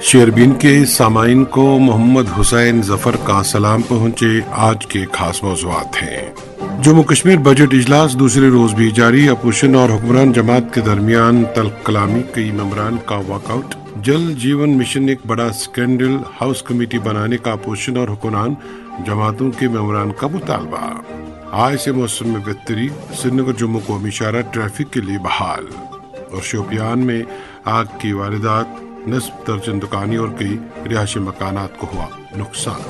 شیربین کے سامعین کو محمد حسین ظفر کا سلام پہنچے۔ آج کے خاص موضوعات ہیں: جموں کشمیر بجٹ اجلاس دوسرے روز بھی جاری، اپوزیشن اور حکمران جماعت کے درمیان تلخ کلامی، کئی ممبران کا walk out. Jal Jeevan mission ایک بڑا سکینڈل، ہاؤس کمیٹی بنانے کا اپوزیشن اور حکمران جماعتوں کے ممبران کا مطالبہ۔ آج سے موسم میں بہتری، سری نگر جموں قومی شاہراہ ٹریفک کے لیے بحال۔ اور شوپیان میں آگ کی واردات، نصب درجن دکانیں اور کئی رہائشی مکانات کو ہوا نقصان۔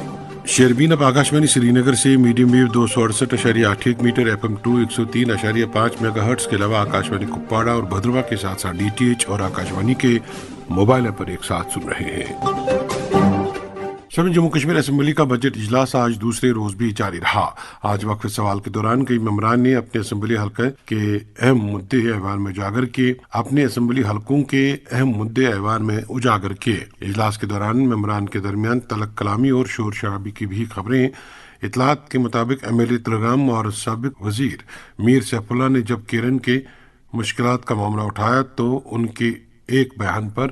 شیربین اب آکاشوانی سری نگر سے medium wave 268.81 metre, FM 2 103.5 megahertz کے علاوہ آکاشوانی کپواڑہ اور بھدرواہ کے ساتھ ساتھ DTH اور آکاشوانی کے موبائل ایپ پر ایک ساتھ سن رہے ہیں۔ جموں کشمیر اسمبلی کا بجٹ اجلاس آج دوسرے روز بھی جاری رہا۔ آج وقفے سوال کے دوران کئی ممبران نے اپنے اسمبلی حلقے کے اہم مدعے ایوان میں اجاگر کیے۔ اجلاس کے دوران ممبران کے درمیان تلخ کلامی اور شور شرابی کی بھی خبریں۔ اطلاعات کے مطابق MLA ترگام اور سابق وزیر میر سیف اللہ نے جب کیرن کے مشکلات کا معاملہ اٹھایا تو ان کے ایک بیان پر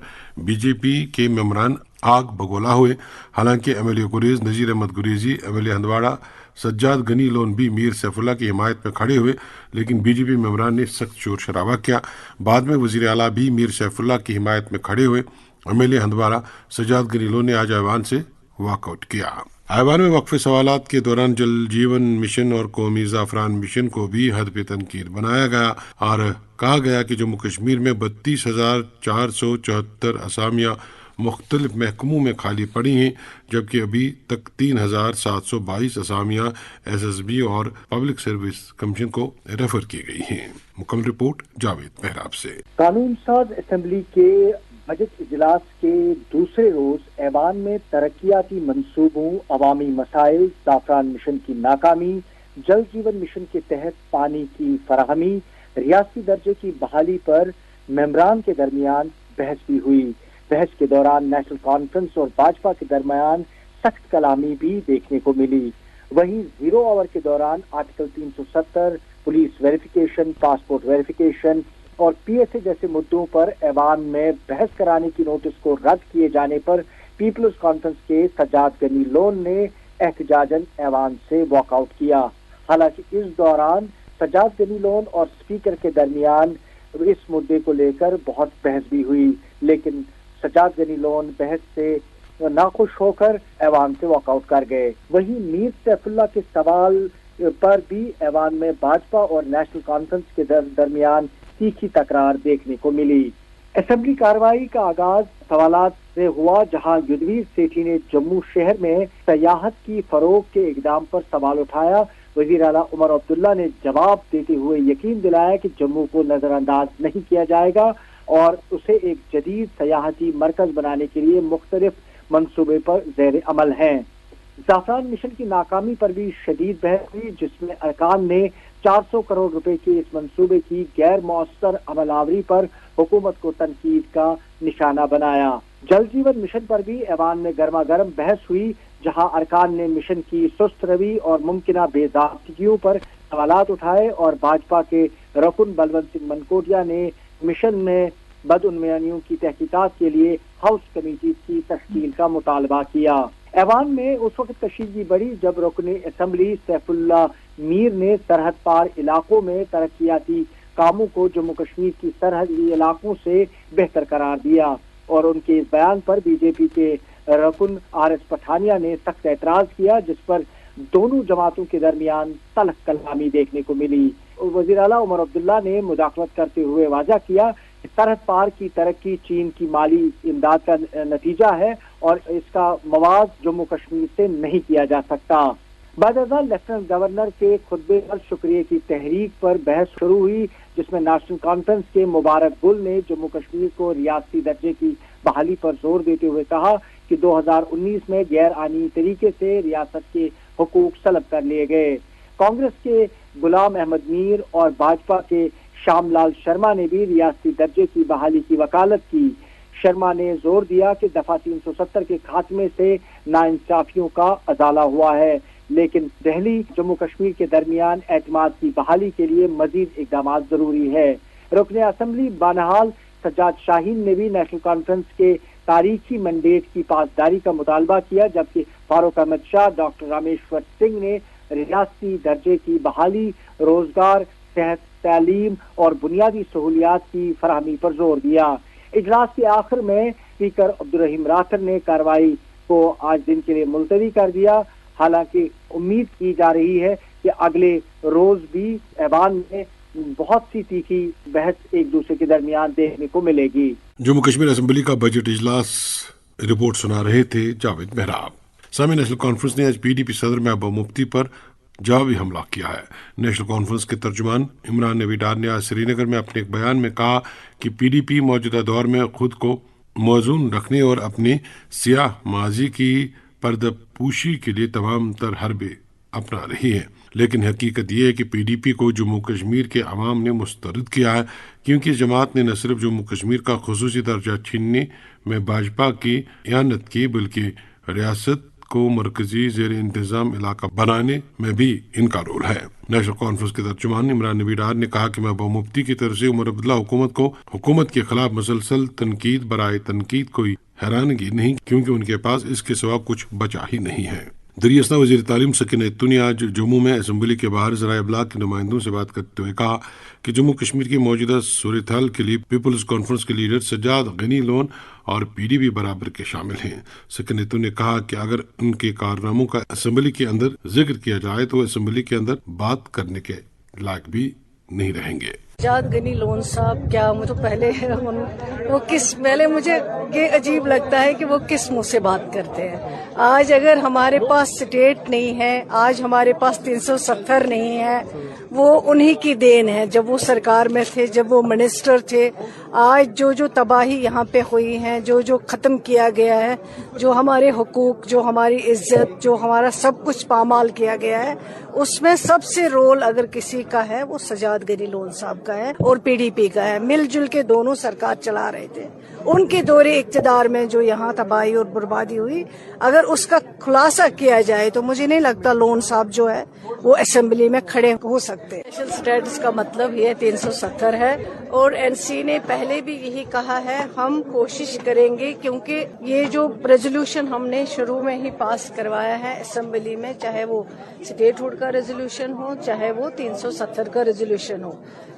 BJP کے ممبران آگ بگولا ہوئے۔ حالانکہ MLA گریز نذیر احمد گریزی، MLA ہندواڑہ سجاد غنی لون بھی میر سیف اللہ کی حمایت میں کھڑے ہوئے، لیکن BJP ممبران نے سخت شور شرابہ کیا۔ بعد میں وزیر اعلیٰ بھی میر سیف اللہ کی حمایت میں کھڑے ہوئے۔ MLA ہندواڑہ سجاد غنی لون نے آج ایوان سے واک آؤٹ کیا۔ ایوان میں وقفے سوالات کے دوران جل جیون مشن اور قومی زعفران مشن کو بھی حد پہ تنقید بنایا گیا اور کہا گیا کہ جموں کشمیر میں 32,474 اسامیاں مختلف محکموں میں خالی پڑی ہیں، جبکہ ابھی تک 3,722 اسامیاں SSB اور پبلک سروس کمیشن کو ریفر کی گئی ہیں۔ مکمل رپورٹ جاوید محراب سے۔ قانون ساز اسمبلی کے بجٹ اجلاس کے دوسرے روز ایوان میں ترقیاتی منصوبوں، عوامی مسائل، زعفران مشن کی ناکامی، جل جیون مشن کے تحت پانی کی فراہمی، ریاستی درجے کی بحالی پر ممبران کے درمیان بحث بھی ہوئی۔ بحث کے دوران نیشنل کانفرنس اور بھاجپا کے درمیان سخت کلامی بھی دیکھنے کو ملی۔ وہیں زیرو آور کے دوران article 370، police verification, passport verification اور PSA جیسے مدعوں پر ایوان میں بحث کرانے کی نوٹس کو رد کیے جانے پر پیپلز کانفرنس کے سجاد غنی لون نے احتجاجاً ایوان سے واک آؤٹ کیا۔ حالانکہ اس دوران سجاد غنی لون اور اسپیکر کے درمیان اس مدعے کو لے کر بہت بحث بھی ہوئی، لیکن سجاد غنی لون بحث سے ناخوش ہو کر ایوان سے واک آؤٹ کر گئے۔ وہیں میر سیف اللہ کے سوال پر بھی ایوان میں بھاجپا اور نیشنل کانفرنس کے درمیان تیکھی تکرار دیکھنے کو ملی۔ اسمبلی کارروائی کا آغاز سوالات سے ہوا، جہاں یدویر سیٹھی نے جموں شہر میں سیاحت کی فروغ کے اقدام پر سوال اٹھایا۔ وزیر اعلیٰ عمر عبداللہ نے جواب دیتے ہوئے یقین دلایا کہ جموں کو نظر انداز نہیں کیا جائے گا اور اسے ایک جدید سیاحتی مرکز بنانے کے لیے مختلف منصوبے پر زیر عمل ہیں۔ زعفران مشن کی ناکامی پر بھی شدید بحث ہوئی، جس میں ارکان نے 400 کروڑ روپے کے اس منصوبے کی غیر مؤثر عمل آوری پر حکومت کو تنقید کا نشانہ بنایا۔ جل جیون مشن پر بھی ایوان میں گرما گرم بحث ہوئی، جہاں ارکان نے مشن کی سست روی اور ممکنہ بے ضابطگیوں پر سوالات اٹھائے اور بھاجپا کے رکن بلونت سنگھ منکوٹیا نے مشن میں بدعنوانیوں کی تحقیقات کے لیے ہاؤس کمیٹی کی تشکیل کا مطالبہ کیا۔ ایوان میں اس وقت کشیدگی بڑھی جب رکن اسمبلی سیف اللہ میر نے سرحد پار علاقوں میں ترقیاتی کاموں کو جموں کشمیر کی سرحدی علاقوں سے بہتر قرار دیا اور ان کے اس بیان پر BJP کے رکن RS پٹھانیہ نے سخت اعتراض کیا، جس پر دونوں جماعتوں کے درمیان تلخ کلامی دیکھنے کو ملی۔ وزیر اعلیٰ عمر عبداللہ نے مداخلت کرتے ہوئے واضح کیا کہ سرحد پار کی ترقی چین کی مالی امداد کا نتیجہ ہے اور اس کا موازنہ جموں کشمیر سے نہیں کیا جا سکتا۔ بعد ازاں لیفٹیننٹ گورنر کے خطبے پر شکریہ کی تحریک پر بحث شروع ہوئی، جس میں نیشنل کانفرنس کے مبارک گل نے جموں کشمیر کو ریاستی درجے کی بحالی پر زور دیتے ہوئے کہا کہ 2019 میں غیر آئینی طریقے سے ریاست کے حقوق سلب کر لیے گئے۔ کانگریس کے غلام احمد میر اور بھاجپا کے شام لال شرما نے بھی ریاستی درجے کی بحالی کی وکالت کی۔ شرما نے زور دیا کہ دفعہ 370 کے خاتمے سے ناانصافیوں کا ازالہ ہوا ہے، لیکن دہلی جموں کشمیر کے درمیان اعتماد کی بحالی کے لیے مزید اقدامات ضروری ہے۔ رکن اسمبلی بانہال سجاد شاہین نے بھی نیشنل کانفرنس کے تاریخی مینڈیٹ کی پاسداری کا مطالبہ کیا، جبکہ فاروق احمد شاہ، ڈاکٹر رامیشور سنگھ نے ریاستی درجے کی بحالی، روزگار، صحت، تعلیم اور بنیادی سہولیات کی فراہمی پر زور دیا۔ اجلاس کے آخر میں اسپیکر عبدالرحیم راکھر نے کارروائی کو آج دن کے لیے ملتوی کر دیا، حالانکہ امید کی جا رہی ہے کہ اگلے روز بھی ایوان میں بہت سی تیکھی بحث ایک دوسرے کے درمیان دیکھنے کو ملے گی۔ جموں کشمیر اسمبلی کا بجٹ اجلاس رپورٹ سنا رہے تھے جاوید محراب۔ سامع، نیشنل کانفرنس نے آج PDP صدر محبوبہ مفتی پر جوابی حملہ کیا ہے۔ نیشنل کانفرنس کے ترجمان عمران نبی ڈار نے آج سری نگر میں اپنے ایک بیان میں کہا کہ PDP موجودہ دور میں خود کو موزون رکھنے اور اپنی سیاہ ماضی کی پردہ پوشی کے لیے تمام تر حربے اپنا رہی ہے، لیکن حقیقت یہ ہے کہ PDP کو جموں کشمیر کے عوام نے مسترد کیا ہے، کیونکہ اس جماعت نے نہ صرف جموں کشمیر کا خصوصی درجہ چھیننے میں بھاجپا کی اعانت کی، بلکہ ریاست کو مرکزی زیر انتظام علاقہ بنانے میں بھی ان کا رول ہے۔ نیشنل کانفرنس کے ترجمان عمران نبی ڈار نے کہا کہ محبوبہ مفتی کی طرف سے عمر عبداللہ حکومت کو حکومت کے خلاف مسلسل تنقید برائے تنقید کوئی حیرانگی نہیں، کیونکہ ان کے پاس اس کے سوا کچھ بچا ہی نہیں ہے۔ دریاسنا وزیر تعلیم سکینہ اتو نے آج جموں میں اسمبلی کے باہر ذرائع ابلاغ کے نمائندوں سے بات کرتے ہوئے کہا کہ جموں کشمیر کی موجودہ صورتحال کے لیے پیپلز کانفرنس کے لیڈر سجاد غنی لون اور PDP برابر کے شامل ہیں۔ سکینہ اتو نے کہا کہ اگر ان کے کارناموں کا اسمبلی کے اندر ذکر کیا جائے تو اسمبلی کے اندر بات کرنے کے لائق بھی نہیں رہیں گے۔ سجاد غنی لون صاحب کیا مجھے پہلے مجھے یہ عجیب لگتا ہے کہ وہ کس منہ سے بات کرتے ہیں۔ آج اگر ہمارے پاس سٹیٹ نہیں ہے، آج ہمارے پاس 370 نہیں ہے، وہ انہی کی دین ہے۔ جب وہ سرکار میں تھے، جب وہ منسٹر تھے، آج جو تباہی یہاں پہ ہوئی ہے، جو ختم کیا گیا ہے، جو ہمارے حقوق، جو ہماری عزت، جو ہمارا سب کچھ پامال کیا گیا ہے، اس میں سب سے رول اگر کسی کا ہے وہ سجاد غنی لون صاحب کا ہے اور PDP کا ہے۔ مل جل کے دونوں سرکار چلا رہے تھے۔ ان کے دور اقتدار میں جو یہاں تباہی اور بربادی ہوئی، اگر اس کا خلاصہ کیا جائے تو مجھے نہیں لگتا لون صاحب جو ہے وہ اسمبلی میں کھڑے ہو سکتے۔ اسپیشل اسٹیٹس کا مطلب یہ 370 ہے، اور NC نے پہلے بھی یہی کہا ہے، ہم کوشش کریں گے، کیونکہ یہ جو ریزولوشن ہم نے شروع میں ہی پاس کروایا ہے اسمبلی میں، چاہے وہ اسٹیٹ ہوڈ کا ریزولوشن ہو، چاہے وہ 370 کا ریزولوشن ہو،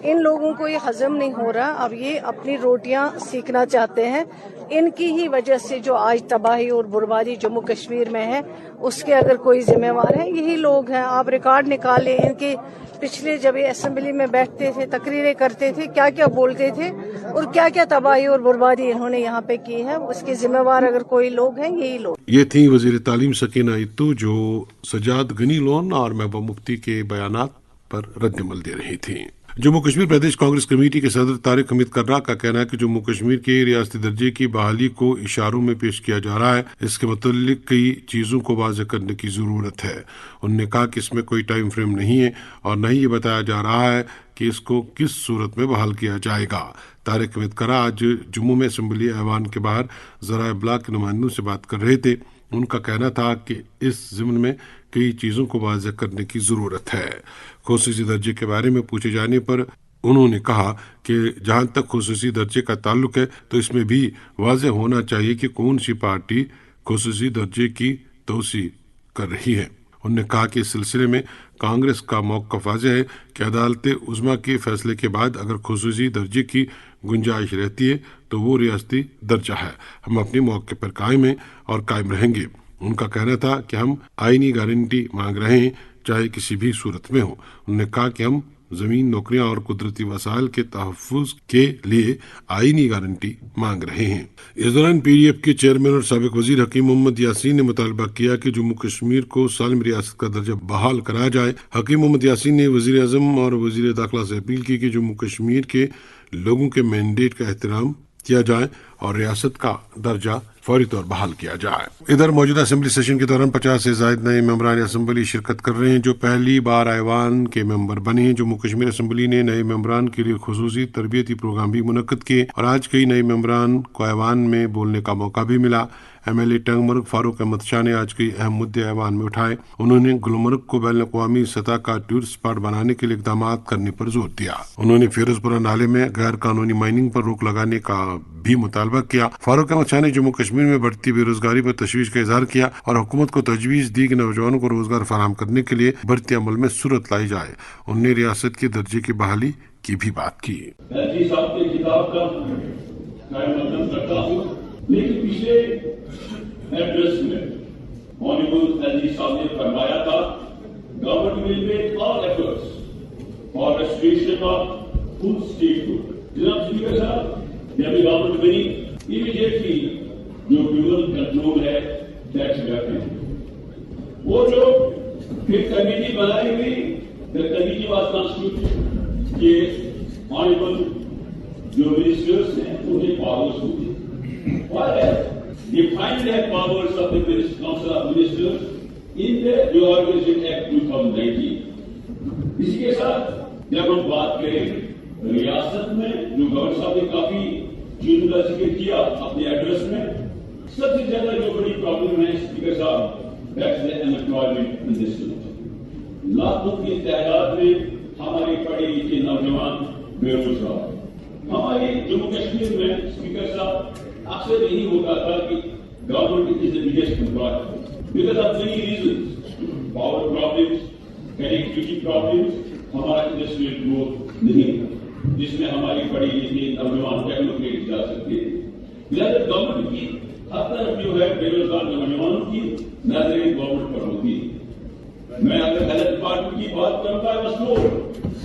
ان لوگوں کو یہ ہضم نہیں ہو رہا۔ اب یہ اپنی روٹیاں سیکھنا چاہتے ہیں۔ ان کی ہی وجہ سے جو آج تباہی اور بربادی جموں کشمیر میں ہے، اس کے اگر کوئی ذمہ وار ہے یہی لوگ ہیں۔ آپ ریکارڈ نکالیں ان کے پچھلے، جب یہ اسمبلی میں بیٹھتے تھے، تقریریں کرتے تھے، کیا کیا بولتے تھے اور کیا کیا تباہی اور بربادی انہوں نے یہاں پہ کی ہے، اس کے ذمہ وار اگر کوئی لوگ ہیں یہی لوگ۔ یہ تھی وزیر تعلیم سکینہ اتو جو سجاد غنی لون اور محبوبہ مفتی کے بیانات پر رد عمل دے رہی تھیں۔ جموں کشمیر پردیش کانگریس کمیٹی کے صدر طارق حمید کرا کا کہنا ہے کہ جموں کشمیر کے ریاستی درجے کی بحالی کو اشاروں میں پیش کیا جا رہا ہے، اس کے متعلق کئی چیزوں کو واضح کرنے کی ضرورت ہے۔ انہوں نے کہا کہ اس میں کوئی ٹائم فریم نہیں ہے اور نہ ہی یہ بتایا جا رہا ہے کہ اس کو کس صورت میں بحال کیا جائے گا۔ طارق حمید کرا آج جموں میں اسمبلی ایوان کے باہر ذرائع ابلاغ کے نمائندوں سے بات کر رہے تھے۔ ان کا کہنا تھا کہ اس ضمن میں کئی چیزوں کو واضح کرنے کی ضرورت ہے۔ خصوصی درجے کے بارے میں پوچھے جانے پر انہوں نے کہا کہ جہاں تک خصوصی درجے کا تعلق ہے تو اس میں بھی واضح ہونا چاہیے کہ کون سی پارٹی خصوصی درجے کی توسیع کر رہی ہے۔ انہوں نے کہا کہ اس سلسلے میں کانگریس کا موقف واضح ہے کہ عدالت عظمیٰ کے فیصلے کے بعد اگر خصوصی درجے کی گنجائش رہتی ہے تو وہ ریاستی درجہ ہے۔ ہم اپنے موقع پر قائم ہیں اور قائم رہیں گے۔ ان کا کہنا تھا کہ ہم آئینی گارنٹی مانگ رہے ہیں، چاہے کسی بھی صورت میں ہو۔ انہوں نے کہا کہ ہم زمین، نوکریاں اور قدرتی وسائل کے تحفظ کے لیے آئینی گارنٹی مانگ رہے ہیں۔ اس دوران PDP کے چیئرمین اور سابق وزیر حکیم محمد یاسین نے مطالبہ کیا کہ جموں کشمیر کو سالم ریاست کا درجہ بحال کرایا جائے۔ حکیم محمد یاسین نے وزیر اعظم اور وزیر داخلہ سے اپیل کی کہ جموں کشمیر کے لوگوں کے مینڈیٹ کا احترام کیا جائے اور ریاست کا درجہ फौरी तौर बहाल किया जाए। इधर मौजूदा असेंबली सेशन के दौरान 50 से ज्यादा नए मेंबरान असेंबली शिरकत कर रहे हैं जो पहली बार ऐवान के मेंबर बने हैं। जम्मू कश्मीर असेंबली ने नए मेंबरान के लिए खुसूसी तरबियती प्रोग्राम भी मुनक्कद किए और आज कई नए मेंबरान को ऐवान में बोलने का मौका भी मिला। MLA टंगमर्ग फारूक अहमद शाह ने आज कई अहम मुद्दे ऐवान में उठाए। उन्होंने गुलमर्ग को बैन अवी सतह का टूरिस्ट स्पॉट बनाने के लिए इकदाम करने पर जोर दिया। उन्होंने फिरोजपुरा नाले में गैर कानूनी माइनिंग पर रोक लगाने का भी मुतालबा किया। फारूक अहमद शाह ने जम्मू कश्मीर में बढ़ती बेरोजगारी पर तशवीश का इजहार किया और हुकूमत को तजवीज दी कि नौजवानों को रोजगार फराहम करने के लिए बढ़ती अमल में सूरत लाई जाए। उन्होंने रियासत के दर्जे की बहाली की भी बात की। लेकिन पिछले एड्रेस में ऑनरेबल एलजी साहब ने फरमाया था government will make all efforts for restoration of full statehood. जनाब स्पीकर साहब, जब गवर्नमेंट बनी इमीडिएटली जो ड्यूअल कंट्रोल है टैक्स करते हैं वो जो फिर कमेटी बनाई हुई, द कमेटी वाज कॉन्स्टिट्यूटेड के ऑनरेबल जो मिनिस्टर्स हैं उन्हें पावर्स होती defined their powers of the Council of Ministers in the Reorganization Act 2019। इसी के साथ जब हम बात करें रियासत में जो गवर्नर साहब ने काफी चीजों का जिक्र किया अपने एड्रेस में, सबसे ज्यादा जो बड़ी प्रॉब्लम है स्पीकर साहब, that's the unemployment in this country. लाखों की तादाद में हमारे पढ़े लिखे नौजवान बेरोजगार। हमारे जम्मू कश्मीर में स्पीकर साहब अक्सर यही होता था कि government is the biggest employer because of many reasons, power problems, connectivity problems, हमारा इंडस्ट्रियल ग्रोथ नहीं था जिसमें हमारी पढ़ी लिखी नौजवान डेवलपमेंट जा सकते हैं। लिहाजा गवर्नमेंट की हर तरफ जो है बेरोजगार नौजवानों की नजरें गवर्नमेंट पर होती है। मैं अगर हेल्थ डिपार्टमेंट की बात करूंगा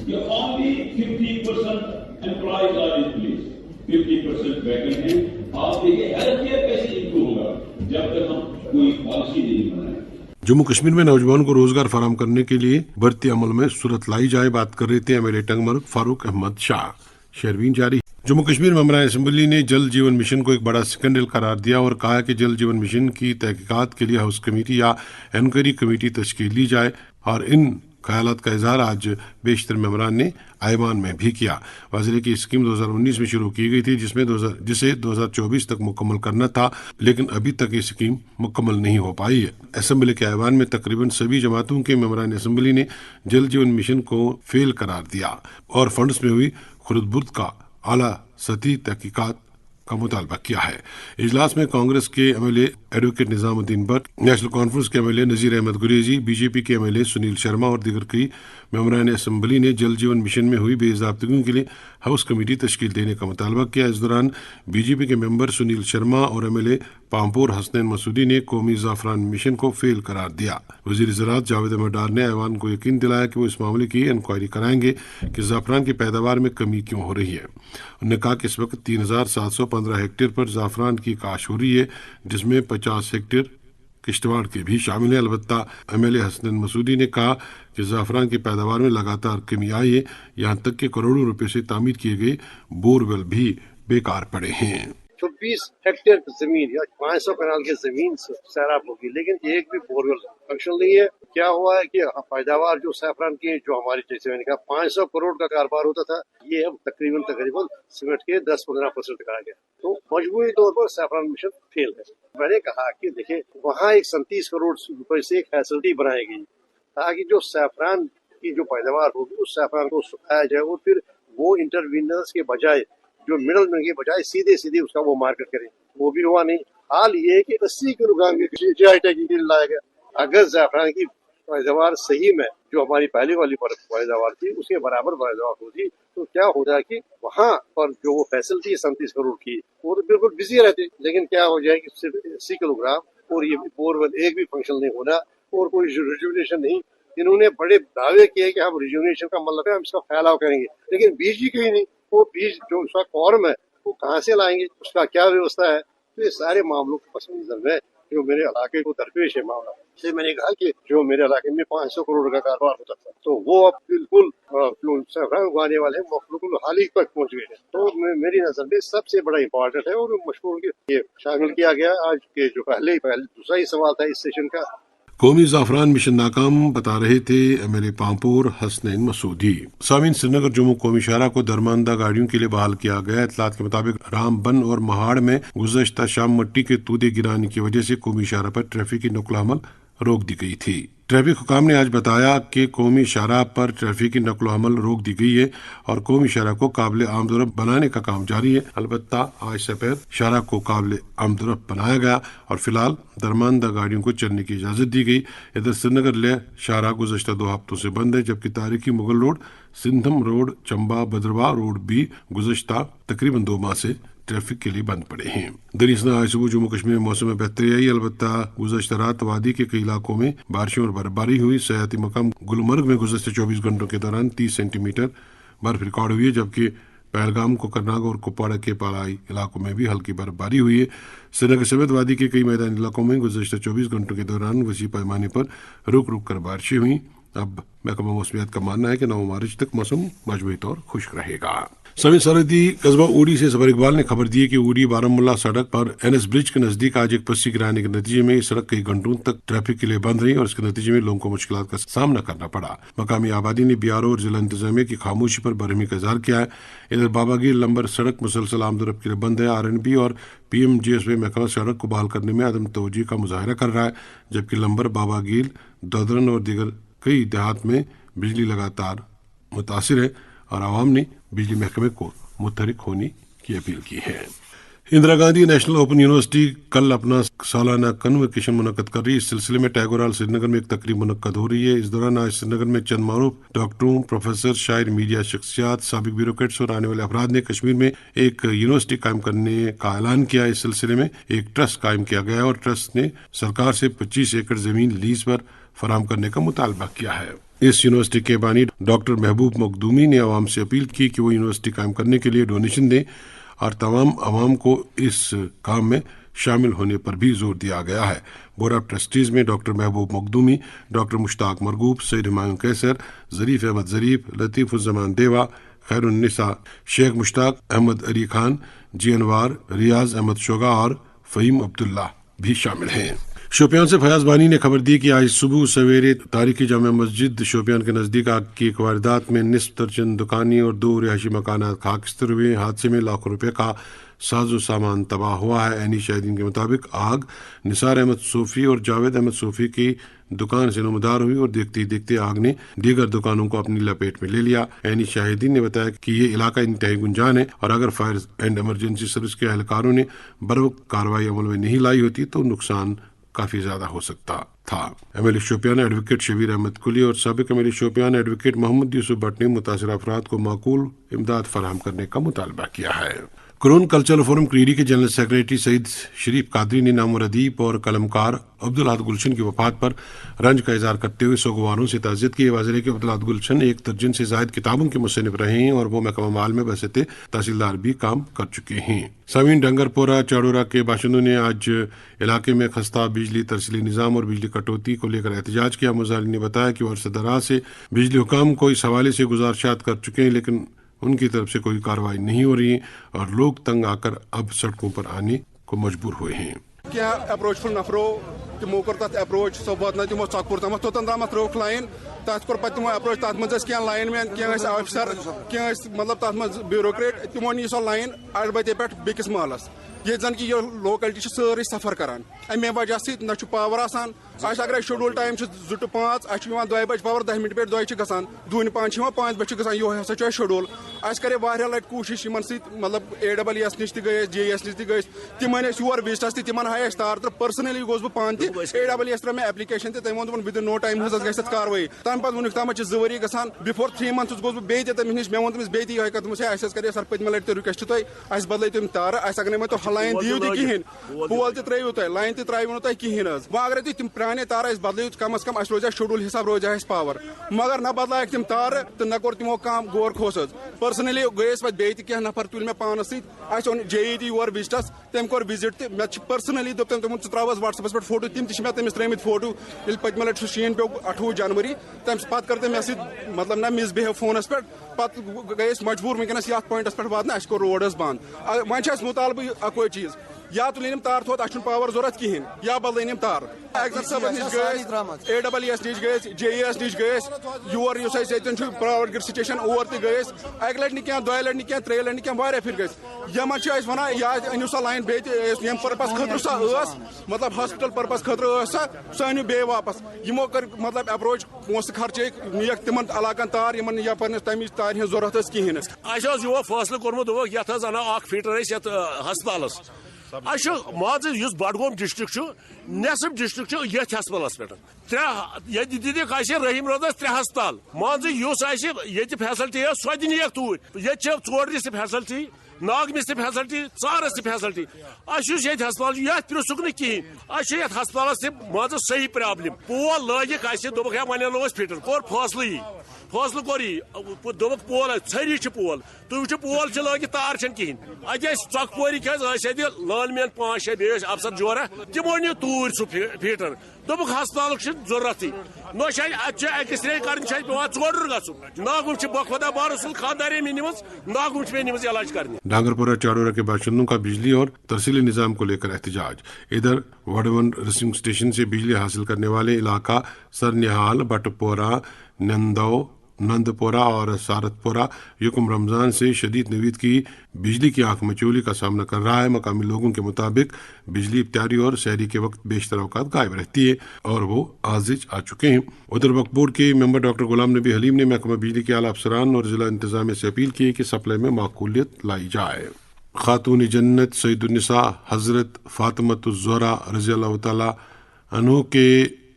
कि only 50% employees are in place, 50% vacant हैं। आप देखिए हेल्थ केयर कैसे इंप्रूव होगा जब तक हम कोई पॉलिसी नहीं बनाए। जम्मू कश्मीर में नौजवानों को रोजगार फराहम करने के लिए बढ़ती अमल में सूरत लाई जाए, बात कर रहे थे MLA टंगमर्ग फारूक अहमद शाह। शेरवीन जारी। जम्मू कश्मीर मेंबरान असेंबली ने जल जीवन मिशन को एक बड़ा स्कैंडल करार दिया और कहा कि जल जीवन मिशन की तहकीकात के लिए हाउस कमेटी या इंक्वायरी कमेटी तश्कील दी जाए और इन ख्यालात का इजहार आज बेशतर मेंबरान ने ऐवान में भी किया। वज़ीर की स्कीम 2019 में शुरू की गई थी जिसे 2024 तक मुकम्मल करना था, लेकिन अभी तक ये स्कीम मुकम्मल नहीं हो पाई है। असेंबली के ऐवान में तकरीबन सभी जमातों के मेंबरान असेंबली ने जल जीवन मिशन को फेल करार दिया और फंड्स में हुई खुर्द-बुर्द का आला सतही तहकीकात का मुतालबा किया है। इजलास में कांग्रेस के MLA advocate Nizamuddin Bhatt, national conference के MLA नजीर अहमद गुरेजी, BJP के MLA सुनील शर्मा और दीगर कई मेंबरान असेंबली ने जल जीवन मिशन में हुई बेज़ाब्तगी के लिए हाउस कमेटी तश्कील देने का मुतालबा किया। इस दौरान BJP के मेंबर सुनील शर्मा और MLA पामपुर हसनैन मसूदी ने कौमी ज़ाफ़रान मिशन को फेल करार दिया। वज़ीर ज़राअत जावेद अहमद डार ने ऐवान को यकीन दिलाया कि वो इस मामले की इंक्वायरी कराएंगे कि ज़ाफ़रान की पैदावार में कमी क्यों हो रही है। उन्होंने कहा कि इस वक्त 3715 हेक्टेयर पर ज़ाफ़रान की काश हो रही है, जिसमें 50 हेक्टेयर किश्तवाड़ के भी शामिल है। अलबत्ता MLA हसनैन मसूदी ने कहा कि ज़ाफ़रान की पैदावार में लगातार कमी आई है, यहाँ तक कि करोड़ों रुपए से तामीर किए गए बोरवेल भी बेकार पड़े हैं। 24 हेक्टेयर जमीन या 500 कनाल की जमीन सैराब होगी, लेकिन एक भी बोरवेल फंक्शन नहीं है। क्या हुआ है कि पैदावार जो सैफरान की जो हमारी जैसे मैंने कहा 500 करोड़ का कारोबार होता था, ये अब तकरीबन सीमेंट के 10-15% आ गया। तो मजबूरी तौर पर सैफरान मिशन फेल है। मैंने कहा कि देखिए वहाँ एक 37 करोड़ रुपए से एक फैसिलिटी बनाई गई ताकि जो सैफरान की जो पैदावार होगी उस सैफरान को सुखाया जाए और फिर वो इंटरवीनर्स के बजाय जो मिडल मैन के बजाय सीधे उसका वो मार्केट करें। वो भी हुआ नहीं। हाल ये है कि 80 किलोग्राम की GI टैग लाया गया। अगर ज़ाफ़रान की पैदावार सही में जो हमारी पहले वाली पैदावार थी उसके बराबर पैदावार होती तो क्या होता है कि वहाँ पर जो वो फैसिलिटी 37 करोड़ की वो तो बिल्कुल बिजी रहते, लेकिन क्या हो जाए कि सिर्फ 80 किलोग्राम और ये बोरवेल एक भी फंक्शन नहीं होना और कोई रिजुविनेशन नहीं। इन्होंने बड़े दावे किए कि हम रिजुविनेशन का मतलब है हम इसका फैलाव करेंगे, लेकिन बीज ही कहीं नहीं। वो बीज जो उसका फॉर्म है वो कहाँ से लाएंगे, उसका क्या व्यवस्था है। तो ये सारे मामलों को पस नजर में जो मेरे इलाके को दरपेश है मामला इसलिए मैंने कहा कि जो मेरे इलाके में 500 करोड़ का कारोबार होता था तो वो अब बिल्कुल जो सैफरान उगाने वाले हैं वो बिल्कुल हाल ही तक पहुंच गए हैं। तो मेरी नजर में सबसे बड़ा इम्पोर्टेंट है और मशहूर ये शामिल किया गया आज के जो पहले दूसरा ही सवाल था इस सेशन का। कौमी ज़ाफ़रान मिशन नाकाम बता रहे थे एमएलए पामपुर हसनैन मसूदी। सामीन, श्रीनगर जम्मू कौमी शाहरा को दरमानदा गाड़ियों के लिए बहाल किया गया। इतलात के मुताबिक रामबन और महाड़ में गुज़श्ता शाम मिट्टी के तूदे गिराने की वजह से कौमी शाहरा पर ट्रैफिक की नक़ल अमल रोक दी गई थी। ट्रैफिक हुकाम ने आज बताया कि कौमी शाहरा पर ट्रैफिक की नक़ल अमल रोक दी गई है और कौमी शाहरा को काबिल आमदरफ्त बनाने का काम जारी है। अलबत्ता आज सपैर शाहरा को काबिल आमदरफ्त बनाया गया और फिलहाल दरमानदा गाड़ियों को चलने की इजाज़त दी गई। इधर श्रीनगर लेह शाहरा गुज़श्ता 2 हफ्तों से बंद है, जबकि तारीखी Mughal road, Sinthan road, Chamba Bhaderwah road भी गुज़श्ता तकरीबन 2 माह से ट्रैफिक के लिए बंद पड़े हैं। दरियासना आज सुबह जम्मू कश्मीर में मौसम में बेहतरी आई। अलबत्ता गुज़श्ता रात वादी के कई इलाकों में बारिशों और बर्फबारी हुई। सयाती मकाम गुलमर्ग में गुज़श्ता 24 घंटों के दौरान 30 सेंटीमीटर बर्फ रिकॉर्ड हुई है, जबकि पहलगाम, कोकरनाग और कुपवाड़ा के पालाई इलाकों में भी हल्की बर्फबारी हुई है। श्रीनगर समेत वादी के कई मैदानी इलाकों में गुज़श्ता 24 घंटों के दौरान वसी पैमाने पर रुक रुक कर बारिशें हुई। अब महकमा मौसमियात का मानना है कि 9 मार्च तक मौसम मजमूई तौर खुश्क रहेगा। सभी सरहदी कस्बा उड़ी से ज़फर इकबाल ने खबर दी है कि उड़ी बारामुल्ला सड़क पर एनएस ब्रिज के नजदीक आज एक पस्सी गिराने के नतीजे में सड़क कई घंटों तक ट्रैफिक के लिए बंद रही और इसके नतीजे में लोगों को मुश्किलात का सामना करना पड़ा। मकामी आबादी ने बीआरओ और जिला इंतजामिया की खामोशी पर बरहमी का इजहार किया है। इधर बाबागीर लंबर सड़क मुसलसल आमदरफ्त के लिए बंद है। आरएनबी और पीएमजीएसवाई महकमा सड़क को बहाल करने में अदम तवज्जो का मुजाहरा कर रहा है, जबकि लंबर, बाबागीर, ददरन और दीगर कई देहात में बिजली लगातार मुतासिर है और आवाम ने बिजली महकमे को मुतहरिक होने की अपील की है। Indira Gandhi national open university कल अपना सालाना कन्वोकेशन मुनक्कद कर रही है। इस सिलसिले में टैगोर हॉल श्रीनगर में एक तकरीब मुनक्कद हो रही है। इस दौरान आज श्रीनगर में चंद मारूफ डॉक्टरों, प्रोफेसर, शायर, मीडिया शख्सियात, साबिक ब्यूरोक्रेट्स और आने वाले अफराद ने कश्मीर में एक यूनिवर्सिटी कायम करने का ऐलान किया। इस सिलसिले में एक ट्रस्ट कायम किया गया और ट्रस्ट ने सरकार से 25 एकड़ जमीन लीज पर फराहम करने का मुतालबा किया है। इस यूनिवर्सिटी के बानी डॉक्टर महबूब मखदूमी ने आवाम से अपील की कि वो यूनिवर्सिटी कायम करने के लिए डोनेशन दें और तमाम आवाम को इस काम में शामिल होने पर भी जोर दिया गया है। बोर्ड ऑफ ट्रस्टीज में डॉक्टर महबूब मखदूमी, डॉक्टर मुश्ताक मरगूब, सैयद हुमायूं कैसर, ज़रीफ अहमद ज़रीफ, लतीफ़ुज़्ज़मान देवा, खैरुन्निसा, शेख मुश्ताक अहमद अली खान, जी अनवार, रियाज अहमद शोगा और फ़हीम अब्दुल्ला भी शामिल हैं। शोपियान से फयाज बानी ने खबर दी कि आज सुबह सवेरे तारीखी जामा मस्जिद शोपियान के नजदीक आग की एक वारदात में निस्फ दर्जन दुकानी और 2 रिहायशी मकानात खाकस्तर हुए। हादसे में लाखों रुपए का साजो सामान तबाह हुआ है। ऐनी शाहिदीन के मुताबिक आग निसार अहमद सूफी और जावेद अहमद सूफी की दुकान से नुमदार हुई और देखते ही देखते आग ने दीगर दुकानों को अपनी लपेट में ले लिया। ऐनी शाहिदीन ने बताया कि ये इलाका इंतहाई गुंजान है और अगर फायर एंड इमरजेंसी सर्विस के एहलकारों ने बरवक्त कार्रवाई अमल में नहीं लाई होती तो नुकसान काफी ज्यादा हो सकता था। एमएलए शोपियान एडवोकेट शबीर अहमद कुली और साबिक एमएलए शोपियान एडवोकेट मोहम्मद यूसुफ भट्ट ने मुतासिर अफराद को माकूल इमदाद फराहम करने का मुतालबा किया है। कुरून कल्चरल फोरम क्रीडी के जनरल सेक्रेटरी सईद शरीफ कादरी ने नामवर अदीब और कलमकार अब्दुल अहद गुलशन की वफात पर रंज का इजहार करते हुए सोगवारों से ताज़ियत की। वाज़ेह है कि अब्दुल अहद गुलशन एक दर्जन से ज़ायद किताबों के मुसन्निफ रहे हैं और वो महकमा माल में बसते तहसीलदार भी काम कर चुके हैं। सामीन, डंगरपोरा चाड़ोरा के बाशिंदों ने आज इलाके में खस्ता बिजली तरसीली निज़ाम और बिजली कटौती को लेकर एहतजाज किया। मुजाहिरीन ने बताया कि वो अरसे दराज से बिजली हुकाम को इस हवाले से गुजारिशात कर चुके हैं, लेकिन उनकी तरफ से कोई कार्रवाई नहीं हो रही है और लोग तंग आकर अब सड़कों पर आने को मजबूर हुए हैं। क्या अप्रोचफुल नफरो तमो कर तथ अप्रोच सो वात तमो चकपुर तम तोतन तम त्रोक लाइन तथ कोर पत तमो अप्रोच तथ मज क्या लाइन में क्या ऑफिसर क्या मतलब तथ मज ब्यूरोक्रेट तमो नी सो लाइन अड़बते पे बेकिस महलस ये जन की लोकलिटी सारी सफर करान अमे वजह से न पावर आसान अगर शेड्यूल टाइम 2 to 5 2 बज पावर 10 मिनट पे 2 गसान 2 5 5 बज गसान यो हसा शेड्यूल करे वारिया लट कोशिश मतलब AWS निश गए JS निश गए तिमन योर विजिटस तिमन हाय तार तो पर्सनली गोस बह पान AWS त्रे में एप्लिकेशन तम वो विद इन नो टाइम गई कार्रवाई तम पे वुक तम 2 वरी गसान बिफोर 3 months गोस बह तमिस निश मे वो तमिस बे ये कदम करे सर पतम लट रिक्वेस्ट तुम बदल तुम तार अगर मे तो लाइन दियो कहें पोल त्रो तुम लाइन त्रो तुम कहें वो अगर तुम प्राने तार बदल कम अज कम रोजा शेड्यूल हिसाब रोजा पावर मगर न बदल तम तार तो न कोर तमो कम गौर खोस पर्सनली गए पे नफर तुल मे पानस सत JET योर विजिटस तम कोर विजिट मे पर्सनली दोप तम त्रावस व्हाट्सएपस पे फोटो तम मे तमिस त्रिमित फोटो ये पतम लट शीन पे 28 जनवरी तम पे कर मे मतलब ना मिसबिहेव फोनस पे पे गए मजबूर वनकस ये पॉइंटस पे वात अस कोर रोड बंद वन मुतालबे अकोई चीज या तुलिम तार थोत अ पावर जरूरत कहें या बदलनिम तार एक्टर सब नश गए AES नश गए JES नश गए योर पावर ग्रिड स्टेशन और गए अक लट क्या दो लट क्या त्रे लट क्या वारिया फिर गए यमन वन या अनु सा लाइन बे पर्पस खतर सा मतलब हॉस्पिटल पर्पस खतर सा अनु बे वापस यमो कर मतलब अप्रोच पोस खर्चे नियक तिमन इलाकन तार यमन या तम तार हज जरूरत कहें यो फैसले कोर्मुत ये अना फीटर हस्पताल माज बडगोम डिस्ट्रिक्ट नेसफ डिस्ट्रिक्ट ये हस्पताल पे दिख रहीम रोदस 3 हस्पताल मान ये फैसलटी सो दिन तूर ये 4 फैसलटी नागमिस फैसलटी चारस फैसलटी ये हस्पताल ये पृसुक कहें ये हस्पताल मान सही प्रॉब्लम पोल लगिक दोप वन फिटर कोर फैसल कोर दोप पोल सारी पोल तुम पोल लगित तार कहें अत चौकपोरी लाल मेन 5-6 बे अफसर जोरा तमो नी तूर सह फीटर दोप हस्पताल जरूरत अकिस रे कर चोर गु नागुम बखुदा बारसूल खानदार मे निम नागुम मे निम इलाज करने। डांगरपुरा चारोरा के बाशिंदों का बिजली और तरसीली निजाम को लेकर एहतजाज। इधर वडवन रिसिंग स्टेशन से बिजली हासिल करने वाले इलाका सरनिहाल, बटपोरा, नंदपोरा और सारतपोरा युकम रमजान से शदीद नवीद की बिजली की आंख मचोली का सामना कर रहा है। मकामी लोगों के मुताबिक बिजली इफ्तारी और सहरी के वक्त बेशतर औकात गायब रहती है और वो आजिज आ चुके हैं। उधर वक्फ बोर्ड के मेंबर डॉक्टर गुलाम नबी हलीम ने महकमा बिजली के आला अफसरान और जिला इंतजामिया से अपील की कि सप्लाई में माकूलियत लाई जाए। खातून जन्नत सईदुन्निसा हजरत फातिमतुज़्ज़हरा रज़ी अल्लाह तआला अन्हु के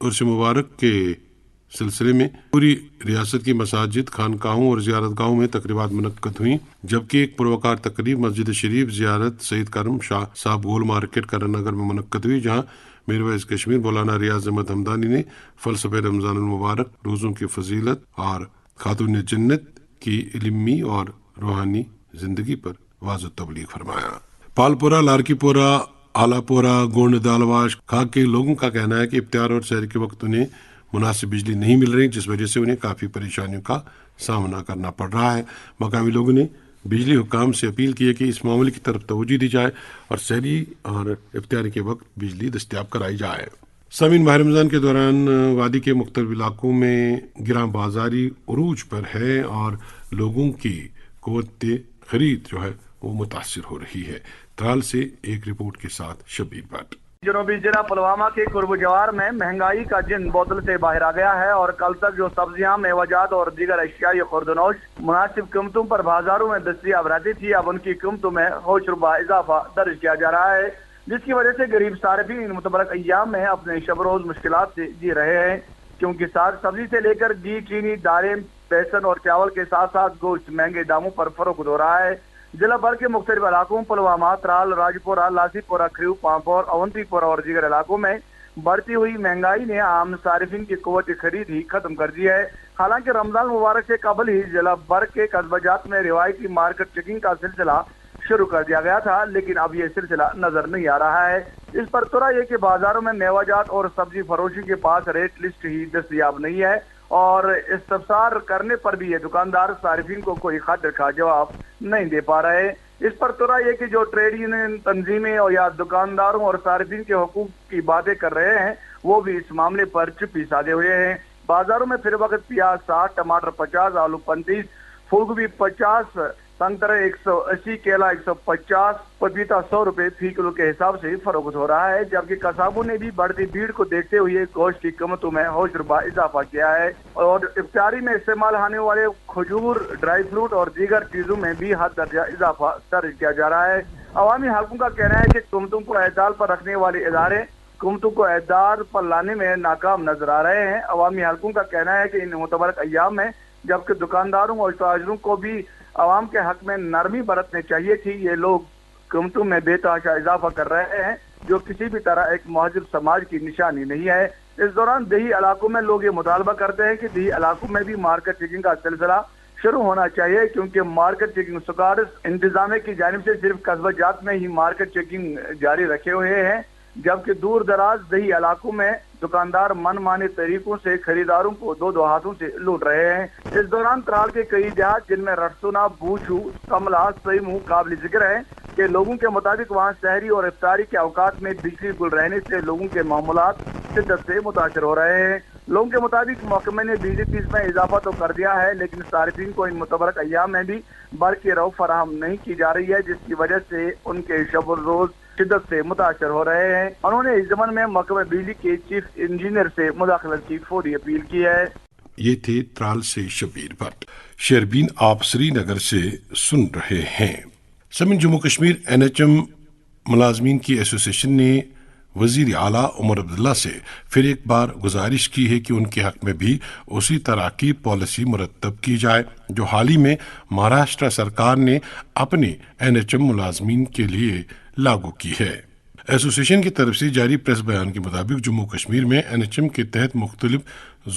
उर्स मुबारक के सिलसिले में पूरी रियासत की मसाजिद, खानकाहों और ज़ियारतगाहों में तकरीबात मुनक्कद हुई, जबकि एक पुरवकार तकरीब मस्जिद शरीफ ज़ियारत सईद करम शाह साहब गोल मार्केट करन नगर में मुनक्कद हुई, जहाँ मीरवैज़ कश्मीर मौलाना रियाज अहमद हमदानी ने फ़लसफ़े रमज़ान मुबारक, रोज़ों की फजीलत और खातून जन्नत की इल्मी और रूहानी जिंदगी पर वाज़ तबलीग फरमाया। पालपुरा, लारकीपुरा, आलापुरा, गोंड दालवाश खाक के लोगों का कहना है कि इफ्तार और सहर के वक्त उन्हें मुनासिब बिजली नहीं मिल रही, जिस वजह से उन्हें काफ़ी परेशानियों का सामना करना पड़ रहा है। मकामी लोगों ने बिजली हुकाम से अपील की है कि इस मामले की तरफ तवज्जो दी जाए और सहरी और इफ्तारी के वक्त बिजली दस्तयाब कराई जाए। सामीन, माह रमज़ान के दौरान वादी के मुख्तलिफ इलाकों में गिरां बाजारी उरूज पर है और लोगों की क़ुव्वत खरीद जो है वो मुतासिर हो रही है। त्राल से एक रिपोर्ट के साथ शबीर भट्ट। जनूबी जिला पुलवामा के कुर्ब जवार में महंगाई का जिन बोतल से बाहर आ गया है और कल तक जो सब्जियां, मेवाजात और दीगर अशियाई खुर्दनोश मुनासिब कीमतों पर बाजारों में दस्तयाब रहती थी, अब उनकी कीमतों में होश रुबा इजाफा दर्ज किया जा रहा है, जिसकी वजह से गरीब सारिफीन इन मुतबरक अय्याम में अपने शब रोज मुश्किलात से जी रहे हैं, क्योंकि साग सब्जी से लेकर घी, चीनी, दालें, बेसन और चावल के साथ साथ गोश्त महंगे दामों पर फरोख्त हो रहा है। जिला भर के मुख्तलिफ इलाकों पुलवामा, त्राल, राजपुरा, लासीपुरा, खरीव, पांपोर, अवंतीपुरा और दीगर इलाकों में बढ़ती हुई महंगाई ने आम सारिफिन की कुव्वत खरीद ही खत्म कर दी है। हालांकि रमजान मुबारक से कबल ही जिला भर के कस्बाजात में रिवायती मार्केट चेकिंग का सिलसिला शुरू कर दिया गया था, लेकिन अब ये सिलसिला नजर नहीं आ रहा है। इस पर तुरा ये कि बाजारों में मेवाजात और सब्जी फरोशी के पास रेट लिस्ट ही दस्तयाब नहीं है और इस्तफसार करने पर भी ये दुकानदार सारिफिन को कोई खातिर का जवाब नहीं दे पा रहे। इस पर तुरा ये कि जो ट्रेड यूनियन तंजीमें और या दुकानदारों और सारिफिन के हकूक की बातें कर रहे हैं, वो भी इस मामले पर चुप्पी साधे हुए हैं। बाजारों में फिर वक्त प्याज 60, टमाटर 50, आलू 35, फूलगोभी 50, संतरे 180, केला 150, पपीता 100 रुपए फी किलो के हिसाब से फरोख्त हो रहा है, जबकि कसाबों ने भी बढ़ती भीड़ को देखते हुए गोश्त की कीमतों में होश रुबा इजाफा किया है और इफ्तारी में इस्तेमाल होने वाले खजूर, ड्राई फ्रूट और दीगर चीजों में भी हद दर्जा इजाफा दर्ज किया जा रहा है। अवामी हलकों का कहना है कि कीमतों को एतदाल पर रखने वाले इदारे कीमतों को एतदाल पर लाने में नाकाम नजर आ रहे हैं। अवामी हलकों का कहना है कि इन मुतबरक अय्याम में जबकि दुकानदारों और ताजरों को भी आवाम के हक में नरमी बरतनी चाहिए थी, ये लोग कीमतों में बेतहाशा इजाफा कर रहे हैं, जो किसी भी तरह एक महजिब समाज की निशानी नहीं है। इस दौरान देही इलाकों में लोग ये मुतालबा करते हैं कि देही इलाकों में भी मार्केट चेकिंग का सिलसिला شروع ہونا چاہیے، کیونکہ مارکیٹ چیکنگ سکارس انتظامیہ کی جانب سے صرف قصبہ جات میں ہی مارکیٹ چیکنگ جاری رکھے ہوئے ہیں، جبکہ دور دراز دیہی علاقوں میں دکاندار من مانے طریقوں سے خریداروں کو دو ہاتھوں سے لوٹ رہے ہیں۔ اس دوران ترال کے کئی دیہات جن میں رٹسونا، بوچھو، کملا، سیمو قابل ذکر ہے کہ لوگوں کے مطابق وہاں سحری اور افطاری کے اوقات میں بجلی گل رہنے سے لوگوں کے معاملات شدت سے متاثر ہو رہے ہیں۔ لوگوں کے مطابق محکمے نے بجلی فیس میں اضافہ تو کر دیا ہے، لیکن صارفین کو ان متبرک ایام میں بھی برقی رو فراہم نہیں کی جا رہی ہے، جس کی وجہ سے ان کے شب و روز شدت سے متاثر ہو رہے ہیں۔ انہوں نے اس ضمن میں محکمہ بجلی کے چیف انجینئر سے مداخلت کی فوری اپیل کی ہے۔ یہ تھے ترال سے شبیر بٹ۔ شیربین آپ سری نگر سے سن رہے ہیں۔ سمن جموں کشمیر NHM ملازمین کی ایسوسیشن نے وزیر اعلیٰ عمر عبداللہ سے پھر ایک بار گزارش کی ہے کہ ان کے حق میں بھی اسی طرح کی پالیسی مرتب کی جائے جو حال ہی میں مہاراشٹر سرکار نے اپنے NHM ملازمین کے لیے لاگو کی ہے۔ ایسوسیشن کی طرف سے جاری پریس بیان کے مطابق جموں کشمیر میں NHM کے تحت مختلف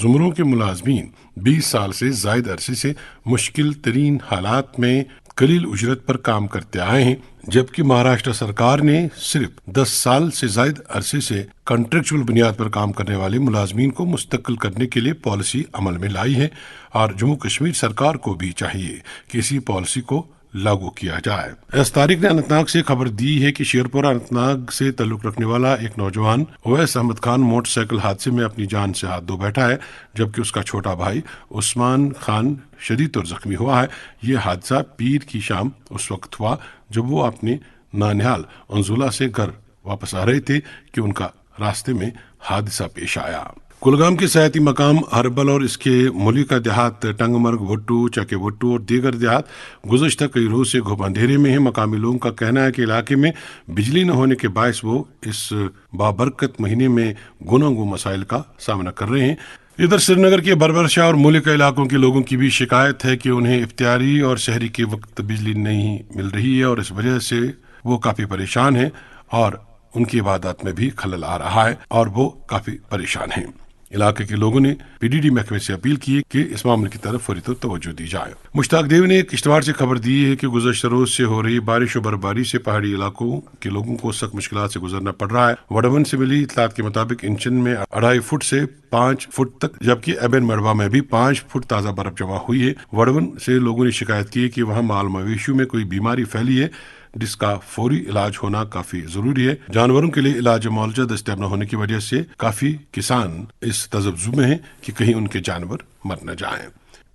زمروں کے ملازمین 20 سال سے زائد عرصے سے مشکل ترین حالات میں قلیل اجرت پر کام کرتے آئے ہیں، جبکہ مہاراشٹر سرکار نے صرف 10 سال سے زائد عرصے سے کنٹریکچول بنیاد پر کام کرنے والے ملازمین کو مستقل کرنے کے لیے پالیسی عمل میں لائی ہے، اور جموں کشمیر سرکار کو بھی چاہیے کہ اسی پالیسی کو لاگو کیا جائے۔ اس تاریخ نے اننت ناگ سے خبر دی ہے کہ شیرپورہ اننت ناگ سے تعلق رکھنے والا ایک نوجوان اویس احمد خان موٹر سائیکل حادثے میں اپنی جان سے ہاتھ دھو بیٹھا ہے، جبکہ اس کا چھوٹا بھائی عثمان خان شدید طور زخمی ہوا ہے۔ یہ حادثہ پیر کی شام اس وقت ہوا جب وہ اپنے نانیال انزولہ سے گھر واپس آ رہے تھے کہ ان کا راستے میں حادثہ پیش آیا۔ کلگام کے سیاحتی مقام ہربل اور اس کے ملکہ دیہات ٹنگ مرگ، وٹو، چکے وٹو اور دیگر دیہات گزشتہ کئی روز سے گھپ اندھیرے میں ہیں۔ مقامی لوگوں کا کہنا ہے کہ علاقے میں بجلی نہ ہونے کے باعث وہ اس بابرکت مہینے میں گناگو مسائل کا سامنا کر رہے ہیں۔ ادھر سری نگر کے بربرشاہ اور ملکہ علاقوں کے لوگوں کی بھی شکایت ہے کہ انہیں افطاری اور سحری کے وقت بجلی نہیں مل رہی ہے، اور اس وجہ سے وہ کافی پریشان ہیں اور ان کی عبادات میں بھی خلل آ رہا ہے اور وہ کافی پریشان ہیں۔ علاقے کے لوگوں نے PDD محکمے سے اپیل کی ہے کہ اس معاملے کی طرف فوری توجہ دی جائے۔ مشتاق دیو نے کشتواڑ سے خبر دی ہے کہ گزشتہ روز سے ہو رہی بارش و برفباری سے پہاڑی علاقوں کے لوگوں کو سخت مشکلات سے گزرنا پڑ رہا ہے۔ وڈون سے ملی اطلاعات کے مطابق انچن میں 2.5 فٹ سے 5 فٹ تک، جبکہ ایبن مڑوا میں بھی 5 فٹ تازہ برف جمع ہوئی ہے۔ وڈون سے لوگوں نے شکایت کی ہے کہ وہاں مال مویشیوں میں کوئی بیماری پھیلی ہے جس کا فوری علاج ہونا کافی ضروری ہے۔ جانوروں کے لیے علاج معالجہ دستیاب نہ ہونے کی وجہ سے کافی کسان اس تذبذب میں ہیں کہ کہیں ان کے جانور مر نہ جائیں۔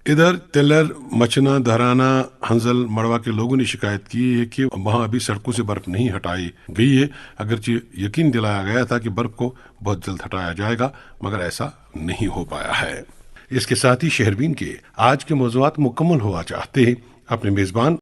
ادھر تلر، مچھنا، دھرانا، ہنزل، مڑوا کے لوگوں نے شکایت کی ہے کہ وہاں ابھی سڑکوں سے برف نہیں ہٹائی گئی ہے، اگرچہ یقین دلایا گیا تھا کہ برف کو بہت جلد ہٹایا جائے گا، مگر ایسا نہیں ہو پایا ہے۔ اس کے ساتھ ہی شہربین کے آج کے موضوعات مکمل ہوا چاہتے ہیں۔ اپنے میزبان